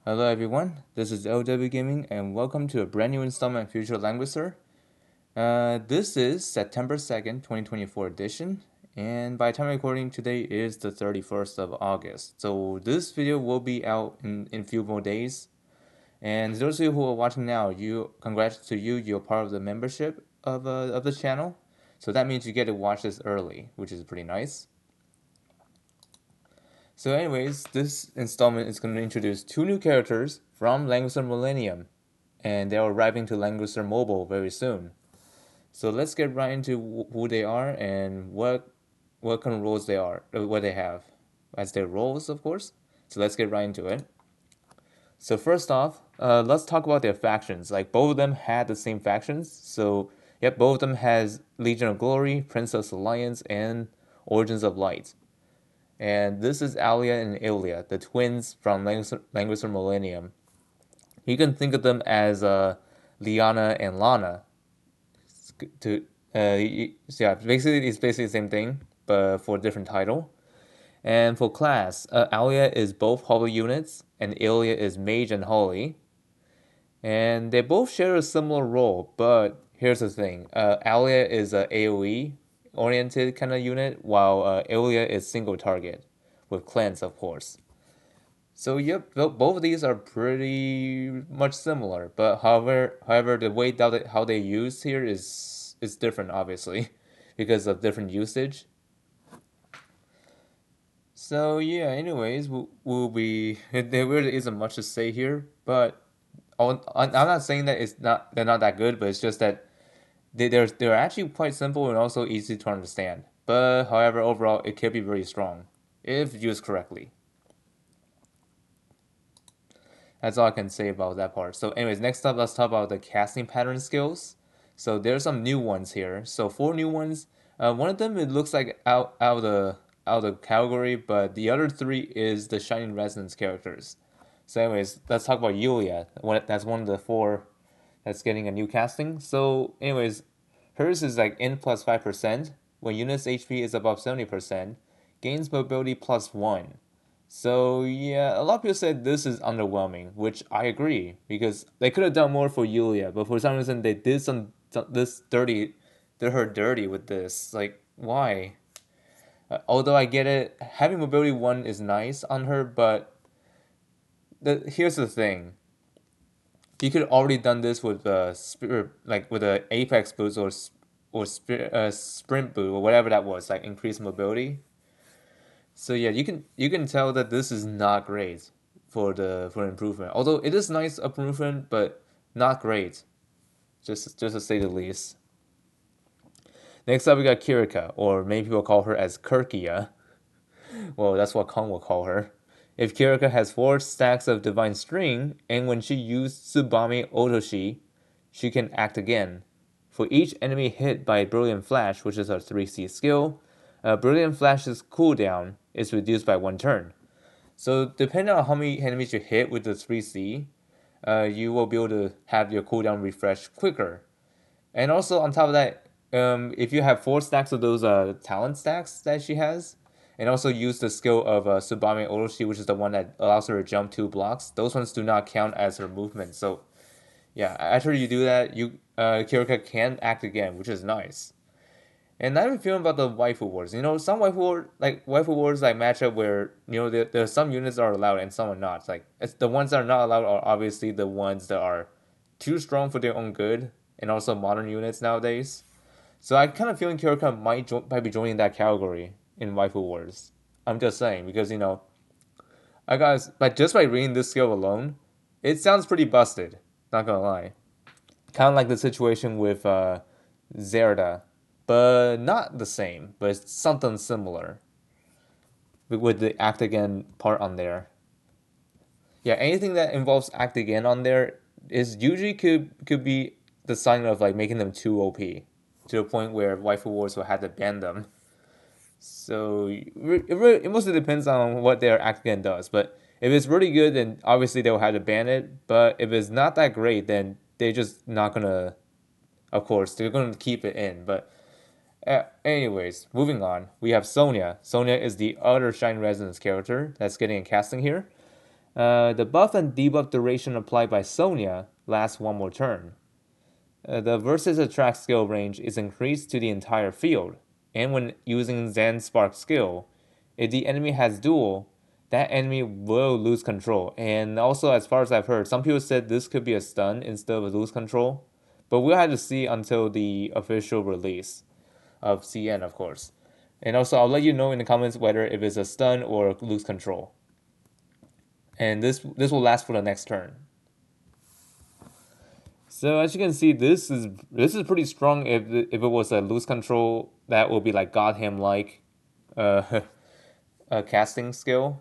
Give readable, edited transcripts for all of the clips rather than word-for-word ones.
Hello everyone, this is LW Gaming and welcome to a brand new installment of Future Langrisser. This is September 2nd, 2024 edition, and by the time I'm recording today is the 31st of August. So this video will be out in a few more days. And those of you who are watching now, congrats to you, you're part of the membership of the channel. So that means you get to watch this early, which is pretty nice. So anyways, this installment is going to introduce two new characters from Langrisser Millennium, and they are arriving to Langrisser Mobile very soon. So let's get right into who they are and what kind of roles they are, what they have as their roles, of course. So let's get right into it. So first off, let's talk about their factions. Like both of them had the same factions. So yep, both of them has Legion of Glory, Princess Alliance, and Origins of Light. And this is Alia and Ilia, the twins from Langrisser Millennium. You can think of them as Liana and Lana. To so yeah, basically it's basically the same thing, but for a different title. And for class, Alia is both holy units, and Ilia is mage and holy. And they both share a similar role, but here's the thing: Alia is a AOE oriented kind of unit, while Ilia is single target with cleanse, of course. So yep, both of these are pretty much similar, but however, the way that how they use here is different, obviously, because of different usage. So yeah, anyways, we'll be there really isn't much to say here, but I'm not saying that they're not that good, but it's just that they're actually quite simple and also easy to understand. But however, overall, it can be very strong if used correctly. That's all I can say about that part. So, anyways, next up, let's talk about the casting pattern skills. So there's some new ones here. So four new ones. One of them it looks like out of the category, but the other three is the Shining Resonance characters. So, anyways, let's talk about Yulia. That's one of the four that's getting a new casting. So, anyways, hers is like in plus 5% when unit's HP is above 70%, gains mobility plus 1. So yeah, a lot of people said this is underwhelming, which I agree because they could have done more for Yulia, but for some reason they did this dirty, did her dirty with this. Like why? Although I get it, having mobility 1 is nice on her, but here's the thing: you could already done this with spirit, like with a apex boost or sprint boot or whatever that was, like increased mobility. So yeah, you can tell that this is not great for improvement. Although it is nice improvement, but not great, just to say the least. Next up, we got Kirika, or many people call her as Kirkia. Well, that's what Kong will call her. If Kirika has 4 stacks of Divine String, and when she used Tsubame Otoshi, she can act again. For each enemy hit by Brilliant Flash, which is her 3C skill, Brilliant Flash's cooldown is reduced by 1 turn. So depending on how many enemies you hit with the 3C, you will be able to have your cooldown refresh quicker. And also on top of that, if you have 4 stacks of those talent stacks that she has, and also use the skill of Tsubame Orochi, which is the one that allows her to jump 2 blocks, those ones do not count as her movement. So yeah, after you do that, you Kirika can act again, which is nice. And I have a feeling about the waifu wars. You know, some waifu wars like match up where there are some units that are allowed and some are not. Like it's the ones that are not allowed are obviously the ones that are too strong for their own good, and also modern units nowadays. So I kind of feeling Kirika might be joining that category in waifu wars. I'm just saying because I got like just by reading this skill alone, it sounds pretty busted. Not gonna lie, kind of like the situation with Zerda, but not the same, but it's something similar with the act again part on there. Yeah, anything that involves act again on there is usually could be the sign of like making them too OP to the point where waifu wars will have to ban them. So it mostly depends on what their act again does. But if it's really good, then obviously they'll have to ban it. But if it's not that great, then they're just not gonna. Of course, they're gonna keep it in. But anyways, moving on. We have Sonia. Sonia is the other Shine Resonance character that's getting a casting here. The buff and debuff duration applied by Sonya lasts one more turn. The versus attract skill range is increased to the entire field, and when using Zen Spark skill, if the enemy has duel, that enemy will lose control. And also, as far as I've heard, some people said this could be a stun instead of a lose control, but we'll have to see until the official release of CN, of course. And also, I'll let you know in the comments whether if it's a stun or lose control. And this will last for the next turn. So as you can see, this is pretty strong. If it was a lose control, that would be like Godham like, uh, a casting skill.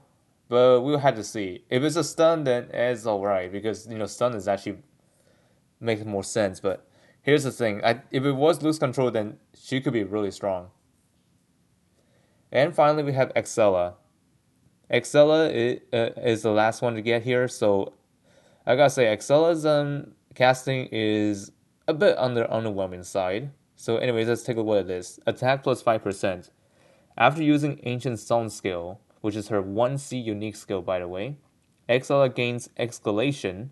But we'll have to see. If it's a stun, then it's alright because stun is actually makes more sense. But here's the thing: if it was lose control, then she could be really strong. And finally, we have Excella. Excella is the last one to get here. So I gotta say, Excella's casting is a bit on the underwhelming side. So, anyways, let's take a look at this. Attack plus 5%. After using Ancient Stone skill, which is her 1C unique skill, by the way, Excella gains Escalation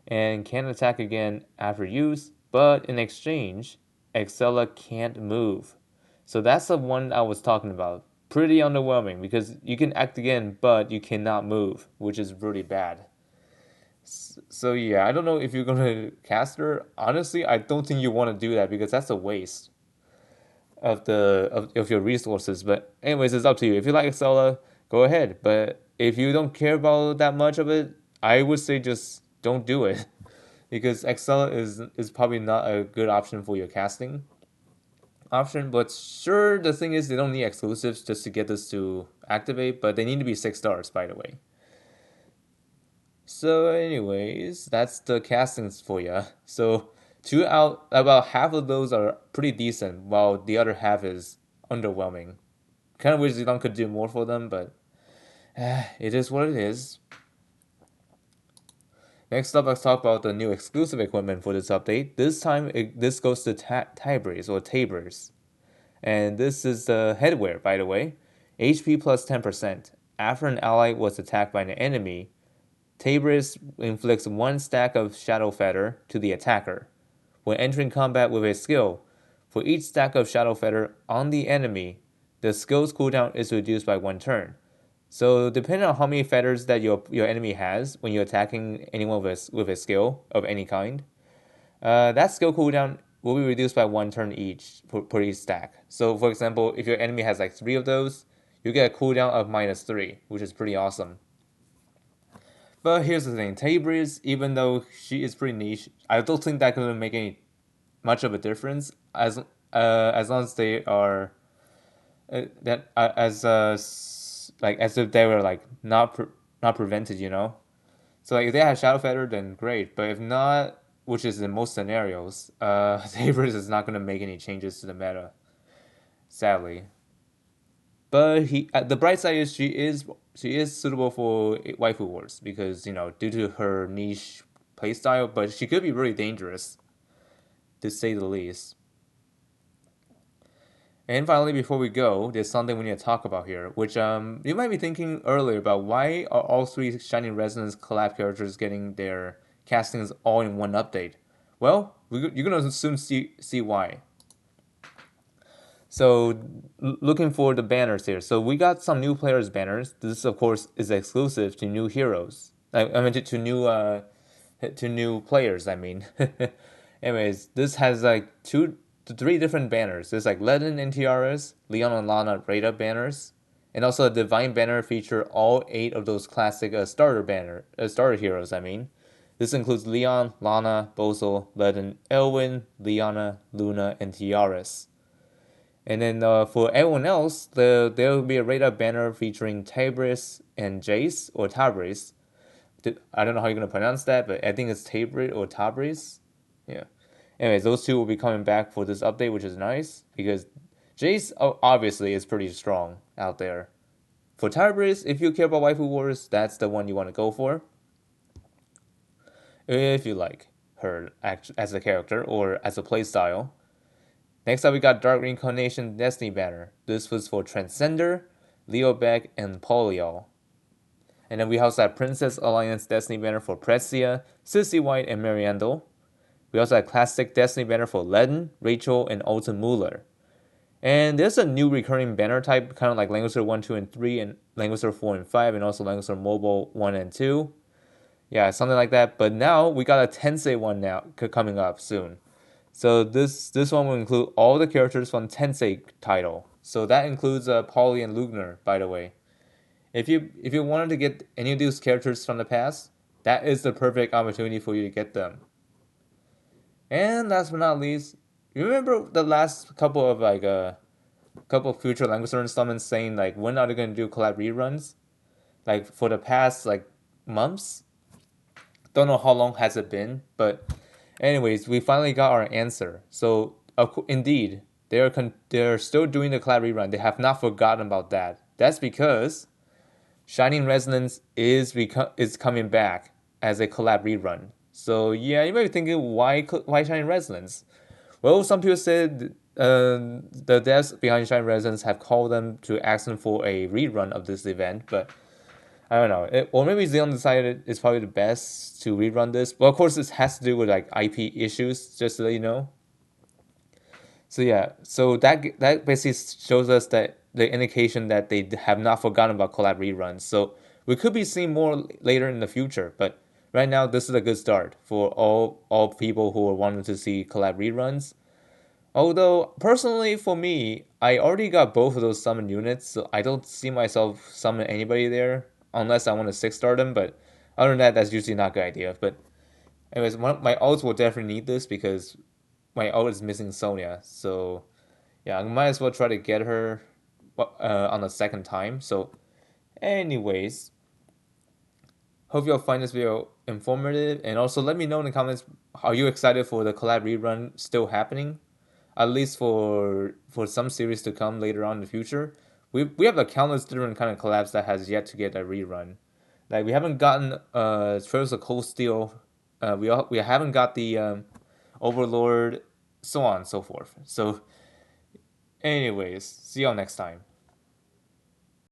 and can attack again after use, but in exchange, Excella can't move. So that's the one I was talking about. Pretty underwhelming because you can act again, but you cannot move, which is really bad. So yeah, I don't know if you're gonna cast her. Honestly, I don't think you want to do that because that's a waste of your resources. But anyways, it's up to you. If you like Excella, go ahead. But if you don't care about that much of it, I would say just don't do it because Excella is probably not a good option for your casting option. But sure, the thing is they don't need exclusives just to get this to activate, but they need to be 6 stars, by the way. So, anyways, that's the castings for you. So, two out, about half of those are pretty decent, while the other half is underwhelming. Kind of wish Zidane could do more for them, but it is what it is. Next up, let's talk about the new exclusive equipment for this update. This time, this goes to Tibers or Tabers. And this is the headwear, by the way. HP plus 10%. After an ally was attacked by an enemy, Tabris inflicts one stack of Shadow Feather to the attacker. When entering combat with a skill, for each stack of Shadow Feather on the enemy, the skill's cooldown is reduced by one turn. So depending on how many feathers that your enemy has when you're attacking anyone with a skill of any kind, that skill cooldown will be reduced by one turn each per each stack. So for example, if your enemy has like 3 of those, you get a cooldown of -3, which is pretty awesome. But here's the thing, Tabriz, even though she is pretty niche, I don't think that gonna make any much of a difference as long as they are that like as if they were like not prevented, you know. So like if they have Shadow Feather, then great. But if not, which is in most scenarios, Tabriz is not gonna make any changes to the meta, sadly. But the bright side is she is suitable for waifu wars because due to her niche playstyle, but she could be really dangerous to say the least. And finally, before we go, there's something we need to talk about here, which you might be thinking earlier about why are all three Shining Resonance collab characters getting their castings all in one update? Well, you're gonna soon see why. So looking for the banners here. So we got some new players banners. This of course is exclusive to new heroes. I mean to new players. I mean. Anyways, this has like 2 to 3 different banners. There's like Legend NTRs, Leon and Lana rate up banners, and also a Divine banner feature all 8 of those classic starter heroes. I mean. This includes Leon, Lana, Bozo, Legend, Elwin, Liana, Luna, and Tiaras. And then for everyone else, there will be a radar banner featuring Tabris and Jace or Tabris. I don't know how you're gonna pronounce that, but I think it's Tabris or Tabris. Yeah. Anyways, those two will be coming back for this update, which is nice because Jace obviously is pretty strong out there. For Tabris, if you care about waifu wars, that's the one you want to go for. If you like her as a character or as a playstyle. Next up, we got Dark Reincarnation Destiny banner. This was for Transcender, Leo Beck, and Poliol. And then we also have Princess Alliance Destiny banner for Prezia, Sissy White, and Mariandel. We also have Classic Destiny banner for Ledden, Rachel, and Alton Muller. And there's a new recurring banner type, kind of like Langrisser 1, 2, and 3, and Langrisser 4 and 5, and also Langrisser Mobile 1 and 2. Yeah, something like that. But now we got a Tensei one now coming up soon. So this one will include all the characters from Tensei title. So that includes Polly and Lugner, by the way. If you wanted to get any of these characters from the past, that is the perfect opportunity for you to get them. And last but not least, you remember the last couple of couple of future Langrisser installments saying like when are they gonna do collab reruns? Like for the past like months? Don't know how long has it been, but anyways, we finally got our answer. So indeed, they're still doing the collab rerun. They have not forgotten about that. That's because Shining Resonance is coming back as a collab rerun. So yeah, you might be thinking why Shining Resonance? Well, some people said the devs behind Shining Resonance have called them to ask them for a rerun of this event, but I don't know. Or maybe Xeon decided it's probably the best to rerun this. But of course, this has to do with like IP issues, just to let you know. So yeah, so that basically shows us that the indication that they have not forgotten about collab reruns. So we could be seeing more later in the future, but right now this is a good start for all people who are wanting to see collab reruns. Although personally for me, I already got both of those summon units, so I don't see myself summon anybody there unless I want to 6-star them. But other than that, that's usually not a good idea. But anyways, my ults will definitely need this because my ult is missing Sonya. So yeah, I might as well try to get her on the second time. So anyways, hope you'll find this video informative, and also let me know in the comments, are you excited for the collab rerun still happening? At least for some series to come later on in the future. We have a countless different kind of collabs that has yet to get a rerun. Like we haven't gotten Trails of Cold Steel, we haven't got the Overlord, so on and so forth. So, anyways, see y'all next time.